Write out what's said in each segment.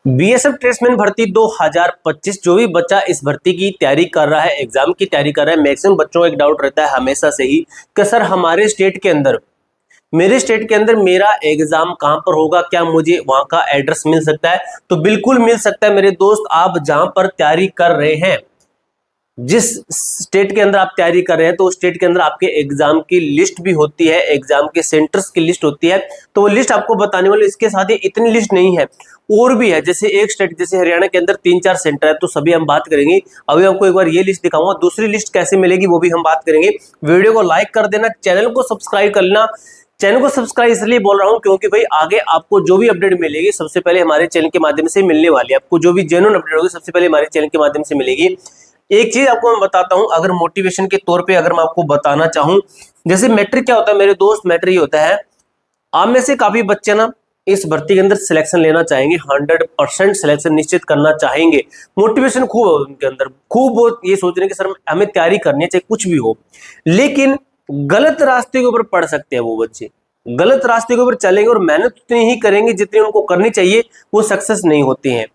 BSF tradesman भर्ती 2025 जो भी बच्चा इस भर्ती की तैयारी कर रहा है, एग्जाम की तैयारी कर रहा है, मैक्सिमम बच्चों को एक डाउट रहता है हमेशा से ही कि सर हमारे स्टेट के अंदर, मेरे स्टेट के अंदर मेरा एग्जाम कहां पर होगा, क्या मुझे वहां का एड्रेस मिल सकता है? तो बिल्कुल मिल सकता है मेरे दोस्त। आप जहां पर तैयारी कर रहे हैं, जिस स्टेट के अंदर आप तैयारी कर रहे हैं, तो उस स्टेट के अंदर आपके एग्जाम की लिस्ट भी होती है, एग्जाम के सेंटर्स की लिस्ट होती है। तो वो लिस्ट आपको बताने वाले, इसके साथ ही इतनी लिस्ट नहीं है, और भी है। जैसे एक स्टेट जैसे हरियाणा के अंदर 3-4 सेंटर है, तो सभी हम बात करेंगे। अभी आपको एक बार ये लिस्ट दिखाऊंगा, दूसरी लिस्ट कैसे मिलेगी वो भी हम बात करेंगे। वीडियो को लाइक कर देना, चैनल को सब्सक्राइब कर लेना। चैनल को सब्सक्राइब इसलिए बोल रहा हूं क्योंकि भाई आगे आपको जो भी अपडेट मिलेगी सबसे पहले हमारे चैनल के माध्यम से मिलने वाली है। आपको जो भी जेन्युइन अपडेट होगी सबसे पहले हमारे चैनल के माध्यम से मिलेगी। एक चीज आपको मैं बताता हूं, अगर मोटिवेशन के तौर पे अगर मैं आपको बताना चाहूं, जैसे मैट्रिक क्या होता है मेरे दोस्त, मैट्रिक होता है, आप में से काफी बच्चे ना इस भर्ती के अंदर सिलेक्शन लेना चाहेंगे, 100% सिलेक्शन निश्चित करना चाहेंगे। मोटिवेशन खूब है उनके अंदर, खूब वो ये सोच रहे हैं कि सर हमें तैयारी करनी है चाहे कुछ भी हो, लेकिन गलत रास्ते के ऊपर पड़ सकते हैं वो बच्चे। गलत रास्ते के ऊपर चलेंगे और मेहनत उतनी ही करेंगे जितनी उनको करनी चाहिए, वो सक्सेस नहीं होते हैं।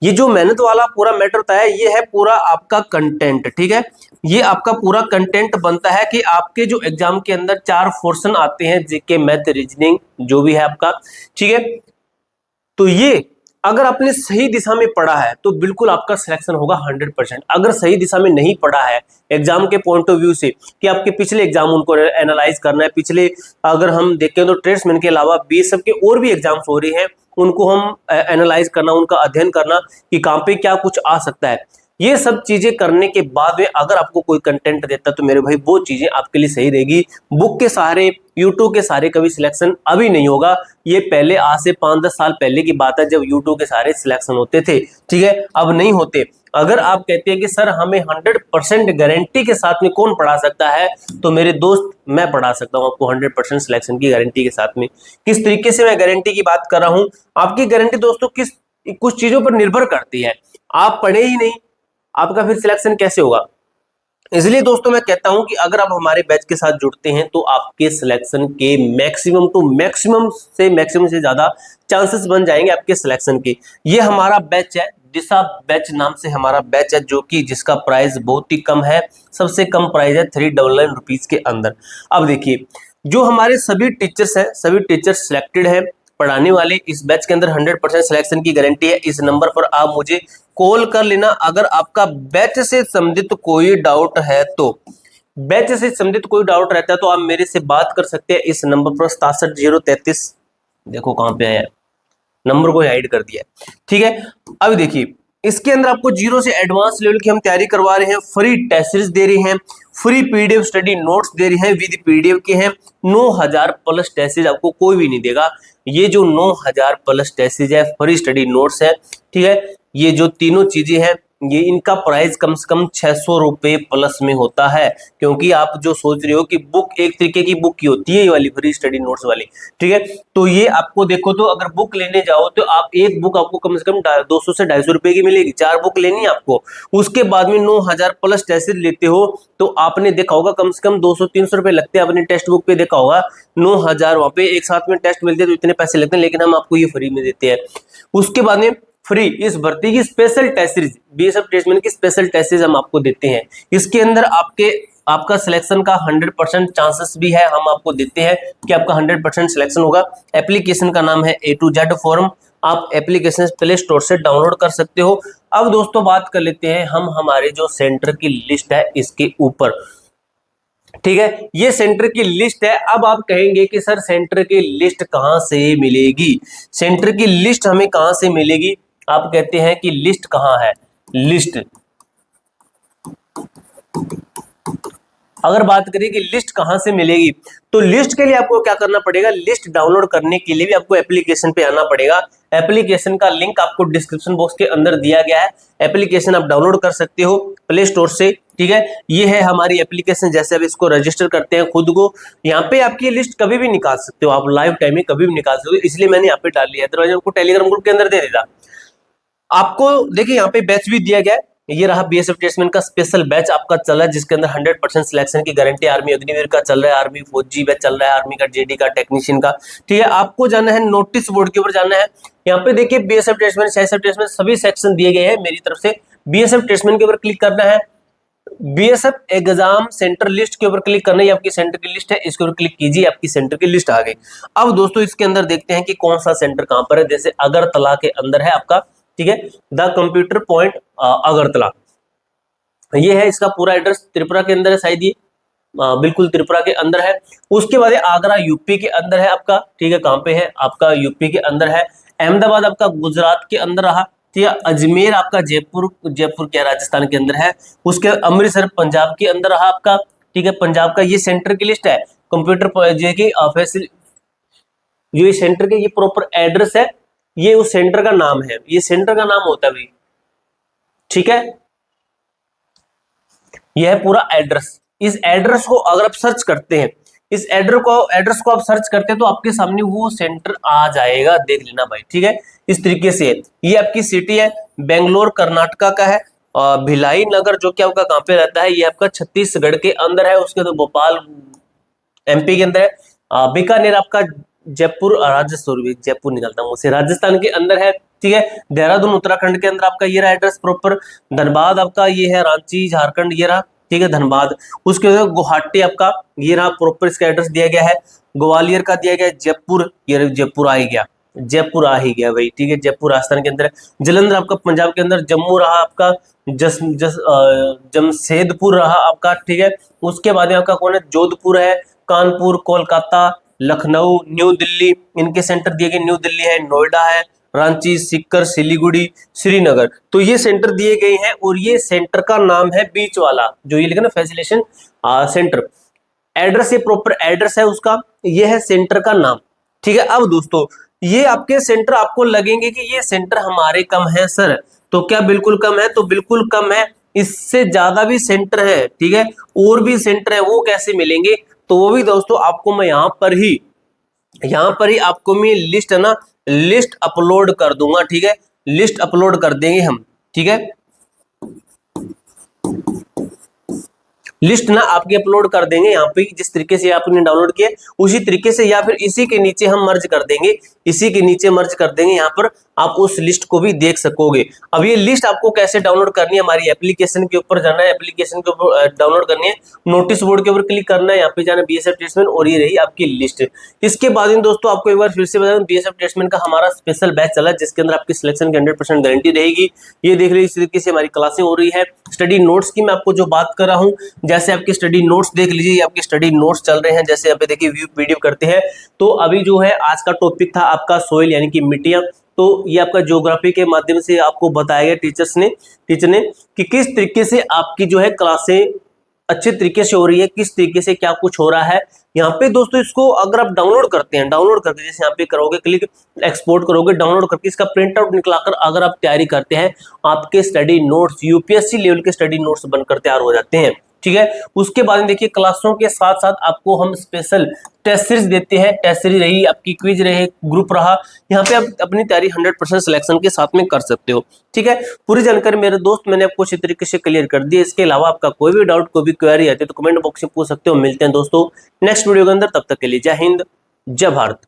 ये जो मेहनत वाला पूरा मैटर होता है, ये है पूरा आपका कंटेंट, ठीक है। ये आपका पूरा कंटेंट बनता है कि आपके जो एग्जाम के अंदर 4 पोर्शन आते हैं, जीके, मैथ, रीजनिंग, जो भी है आपका, ठीक है। तो ये अगर आपने सही दिशा में पढ़ा है तो बिल्कुल आपका सिलेक्शन होगा 100%। अगर सही दिशा में नहीं पढ़ा है एग्जाम के पॉइंट ऑफ व्यू से कि आपके पिछले एग्जाम उनको एनालाइज करना है, पिछले अगर हम देखें तो ट्रेड्समैन के अलावा बीएसएफ के और भी एग्जाम्स हो रहे हैं, उनको हम एनालाइज करना, उनका अध्ययन करना कि कहां पे क्या कुछ आ सकता है, ये सब चीजें करने के बाद में अगर आपको कोई कंटेंट देता है तो मेरे भाई वो चीजें आपके लिए सही रहेगी। बुक के सहारे, यूट्यूब के सहारे कभी सिलेक्शन अभी नहीं होगा। ये पहले आज से 5-10 साल पहले की बात है जब यूट्यूब के सहारे सिलेक्शन होते थे, ठीक है, अब नहीं होते। अगर आप कहते हैं कि सर हमें 100% गारंटी के साथ में कौन पढ़ा सकता है, तो मेरे दोस्त मैं पढ़ा सकता हूं आपको 100% सिलेक्शन की गारंटी के साथ में। किस तरीके से मैं गारंटी की बात कर रहा हूं, आपकी गारंटी दोस्तों किस कुछ चीजों पर निर्भर करती है। आप पढ़े ही नहीं, आपका फिर सिलेक्शन कैसे होगा? इसलिए दोस्तों मैं कहता हूं कि अगर आप हमारे बैच के साथ जुड़ते हैं तो आपके सिलेक्शन के मैक्सिमम टू मैक्सिमम से ज्यादा चांसेस बन जाएंगे आपके सिलेक्शन के। ये हमारा बैच है, दिशा बैच नाम से हमारा बैच है, जो कि जिसका प्राइस बहुत ही कम है, सबसे कम प्राइस है 399 रुपीज के अंदर। अब देखिए, जो हमारे सभी टीचर्स हैं, सभी टीचर्स सिलेक्टेड हैं पढ़ाने वाले। इस बैच के अंदर 100% सिलेक्शन की गारंटी है। इस नंबर पर आप मुझे कॉल कर लेना अगर आपका बैच से संबंधित कोई डाउट है तो। बैच से संबंधित कोई डाउट रहता है तो आप मेरे से बात कर सकते हैं इस नंबर पर 67 033। देखो कहां पे आया, नंबर को हाइड कर दिया, ठीक है। अब देखिए, इसके अंदर आपको जीरो से एडवांस लेवल की हम तैयारी करवा रहे हैं, फ्री टेस्ट सीरीज दे रहे हैं, फ्री पीडीएफ स्टडी नोट्स दे रहे हैं, विद पीडीएफ के हैं। 9000 प्लस टेस्ट सीरीज आपको कोई भी नहीं देगा। ये जो 9000 प्लस टेस्ट सीरीज है, फ्री स्टडी नोट्स है, ठीक है, ये जो तीनों चीजें हैं, ये इनका प्राइस कम से कम 600 रुपए प्लस में होता है। क्योंकि आप जो सोच रहे हो कि बुक एक तरीके की बुक की होती है ये वाली फ्री स्टडी नोट्स वाली, ठीक है, तो ये आपको देखो तो अगर बुक लेने जाओ तो आप एक बुक आपको कम से कम 200 से 250 रुपए की मिलेगी। 4 बुक लेनी है आपको, उसके बाद में 9000 प्लस टेस्ट लेते हो तो आपने देखा होगा कम से कम 200-300 रुपए लगते हैं। आपने टेक्स्ट बुक पे देखा होगा 9000 वहां पे एक साथ में टेस्ट मिलते हैं तो इतने पैसे लगते हैं, लेकिन हम आपको ये फ्री में देते हैं। उसके बाद में फ्री इस भर्ती की special test series, BSF tradesman की स्पेशल टेस्ट सीरीज हम आपको देते हैं। इसके अंदर आपका सिलेक्शन का 100% चांसेस भी है, हम आपको देते हैं कि आपका 100% सिलेक्शन होगा। एप्लीकेशन का नाम है A to Z फॉर्म, आप एप्लीकेशन प्ले स्टोर से डाउनलोड कर सकते हो। अब दोस्तों बात कर लेते हैं हम हमारे जो सेंटर की लिस्ट है इसके ऊपर, ठीक है, ये सेंटर की लिस्ट है। अब आप कहेंगे कि सर सेंटर की लिस्ट कहां से मिलेगी, सेंटर की लिस्ट हमें कहां से मिलेगी? आप कहते हैं कि लिस्ट कहां है, लिस्ट अगर बात करें कि लिस्ट कहां से मिलेगी, तो लिस्ट के लिए आपको क्या करना पड़ेगा, लिस्ट डाउनलोड करने के लिए भी आपको एप्लीकेशन पे आना पड़ेगा। एप्लीकेशन का लिंक आपको डिस्क्रिप्शन बॉक्स के अंदर दिया गया है, एप्लीकेशन आप डाउनलोड कर सकते हो प्ले स्टोर से, ठीक है। ये है हमारी एप्लीकेशन, जैसे आप इसको रजिस्टर करते हैं खुद को, यहाँ पे आपकी लिस्ट कभी भी निकाल सकते हो, आप लाइव टाइम में कभी भी निकाल सकते हो, इसलिए मैंने यहाँ पे डाल लिया, अदरवाइज आपको टेलीग्राम ग्रुप के अंदर दे देता। आपको देखिए यहाँ पे बैच भी दिया गया है, ये रहा बीएसएफ टेस्टमैन का स्पेशल बैच आपका चल रहा है, जिसके अंदर 100% सिलेक्शन की गारंटी। आर्मी अग्निवीर का चल रहा है, आर्मी फौजी बैच चल रहा है, आर्मी का जेडी का, टेक्नीशियन का। ठीक है, आपको जाना है नोटिस बोर्ड के ऊपर जाना है। यहाँ पे देखिए बीएसएफ टेस्टमैन, सीआईएसएफ टेस्टमैन सभी सेक्शन दिए गए हैं मेरी तरफ से। बीएसएफ टेस्टमैन के ऊपर क्लिक करना है, बीएसएफ एग्जाम सेंटर लिस्ट के ऊपर क्लिक करना है, आपकी सेंटर की लिस्ट है, इसके ऊपर क्लिक कीजिए, आपकी सेंटर की लिस्ट आ गई। अब दोस्तों इसके अंदर देखते हैं कि कौन सा सेंटर कहां पर है। जैसे अगरतला के अंदर है आपका, ठीक है, द कंप्यूटर पॉइंट अगरतला, ये है इसका पूरा एड्रेस। त्रिपुरा के अंदर है शायद ये, बिल्कुल त्रिपुरा के अंदर है। उसके बाद आगरा यूपी के अंदर है आपका, ठीक है, कहां पे है आपका, यूपी के अंदर है। अहमदाबाद आपका गुजरात के अंदर रहा, ठीक है। अजमेर आपका जयपुर क्या राजस्थान के अंदर है। उसके अमृतसर पंजाब के अंदर रहा आपका, ठीक है, पंजाब का। ये सेंटर की लिस्ट है कंप्यूटर जो कि जो ये सेंटर के ये प्रॉपर एड्रेस है, ये उस सेंटर का नाम है, ये सेंटर का नाम होता है भाई, ठीक है। यह है पूरा एड्रेस। इस एड्रेस को अगर आप सर्च करते हैं, इस एड्रेस को आप सर्च करते हैं तो आपके सामने वो सेंटर आ जाएगा, देख लेना भाई, ठीक है। इस तरीके से ये आपकी सिटी है, बेंगलोर कर्नाटका का है। भिलाई नगर जो कि आपका कहां पे रहता है, ये आपका छत्तीसगढ़ के अंदर है। उसके बाद भोपाल एमपी के अंदर है। बीकानेर आपका जयपुर निकलता हूं उसे, राजस्थान के अंदर है, ठीक है। देहरादून उत्तराखंड के अंदर आपका ये रहा एड्रेस प्रॉपर। धनबाद आपका ये है, रांची झारखंड ये रहा, ठीक है, धनबाद। उसके बाद गुवाहाटी आपका ये रहा प्रॉपर, इसका एड्रेस दिया गया है। ग्वालियर का दिया गया है जयपुर, ये जयपुर आ ही गया, जयपुर आ ही गया भाई, ठीक है, जयपुर राजस्थान के अंदर है। जलंधर आपका पंजाब के अंदर, जम्मू रहा आपका, जमशेदपुर रहा आपका, ठीक है। उसके बाद में आपका कौन है, जोधपुर है, कानपुर, कोलकाता, लखनऊ, न्यू दिल्ली, इनके सेंटर दिए गए। न्यू दिल्ली है, नोएडा है, रांची, सीकर, सिलीगुड़ी, श्रीनगर, तो ये सेंटर दिए गए हैं। और ये सेंटर का नाम है बीच वाला, जो ये लिखा ना फैसिलिटेशन सेंटर। एड्रेस, ये प्रॉपर एड्रेस है उसका, ये है सेंटर का नाम, ठीक है। अब दोस्तों ये आपके सेंटर आपको लगेंगे कि ये सेंटर हमारे कम है सर, तो क्या बिल्कुल कम है? तो बिल्कुल कम है, इससे ज्यादा भी सेंटर है, ठीक है, और भी सेंटर है। वो कैसे मिलेंगे? तो वो भी दोस्तों आपको मैं यहाँ पर ही आपको मैं लिस्ट है ना, लिस्ट अपलोड कर दूंगा, ठीक है, लिस्ट अपलोड कर देंगे हम, ठीक है। लिस्ट ना आपके अपलोड कर देंगे यहाँ पे, जिस तरीके से आपने डाउनलोड किया उसी तरीके से, या फिर इसी के नीचे हम मर्ज कर देंगे, इसी के नीचे मर्ज कर देंगे। यहाँ पर आप उस लिस्ट को भी देख सकोगे। अब ये लिस्ट आपको कैसे डाउनलोड करनी है? हमारी एप्लीकेशन के ऊपर जाना है, एप्लीकेशन के ऊपर डाउनलोड करनी है, नोटिस बोर्ड के ऊपर क्लिक करना है, यहाँ पे जाना बीएसएफ टेस्टमैन, और ये रही आपकी लिस्ट। इसके बाद इन दोस्तों आपको एक बार फिर से बता दूं, बीएसएफ टेस्टमैन का हमारा स्पेशल बैच चला है, जिसके अंदर आपकी सिलेक्शन की 100% गारंटी रहेगी। ये देख लीजिए, इस तरीके से हमारी क्लासें हो रही है। स्टडी नोट्स की मैं आपको जो बात कर रहा हूँ, जैसे आपके स्टडी नोट्स देख लीजिए, ये आपके स्टडी नोट्स चल रहे हैं। जैसे यहाँ पे देखिए व्यू पीडीएफ करते हैं, तो अभी जो है आज का टॉपिक था आपका सोइल यानी कि मिट्टियां। तो ये आपका ज्योग्राफी के माध्यम से आपको बताया गया टीचर ने कि किस तरीके से आपकी जो है क्लासें अच्छे तरीके से हो रही है, किस तरीके से क्या कुछ हो रहा है। यहाँ पे दोस्तों इसको अगर आप डाउनलोड करते हैं, डाउनलोड करके जैसे यहाँ पे करोगे क्लिक, एक्सपोर्ट करोगे, डाउनलोड करके इसका प्रिंट आउट निकलाकर अगर आप तैयारी करते हैं, आपके स्टडी नोट्स यूपीएससी लेवल के स्टडी नोट्स बनकर तैयार हो जाते हैं, ठीक है। उसके बाद में देखिए क्लासों के साथ साथ आपको हम स्पेशल टेस्ट सीरीज देते हैं। टेस्ट सीरीज रही, आपकी क्विज रही, ग्रुप रहा, यहाँ पे आप अपनी तैयारी 100% सिलेक्शन के साथ में कर सकते हो, ठीक है। पूरी जानकारी मेरे दोस्त मैंने आपको अच्छी तरीके से क्लियर कर दी। इसके अलावा आपका कोई भी डाउट, कोई भी क्वेरी आती है तो कमेंट बॉक्स में पूछ सकते हो। मिलते हैं दोस्तों नेक्स्ट वीडियो के अंदर, तब तक के लिए जय हिंद, जय भारत।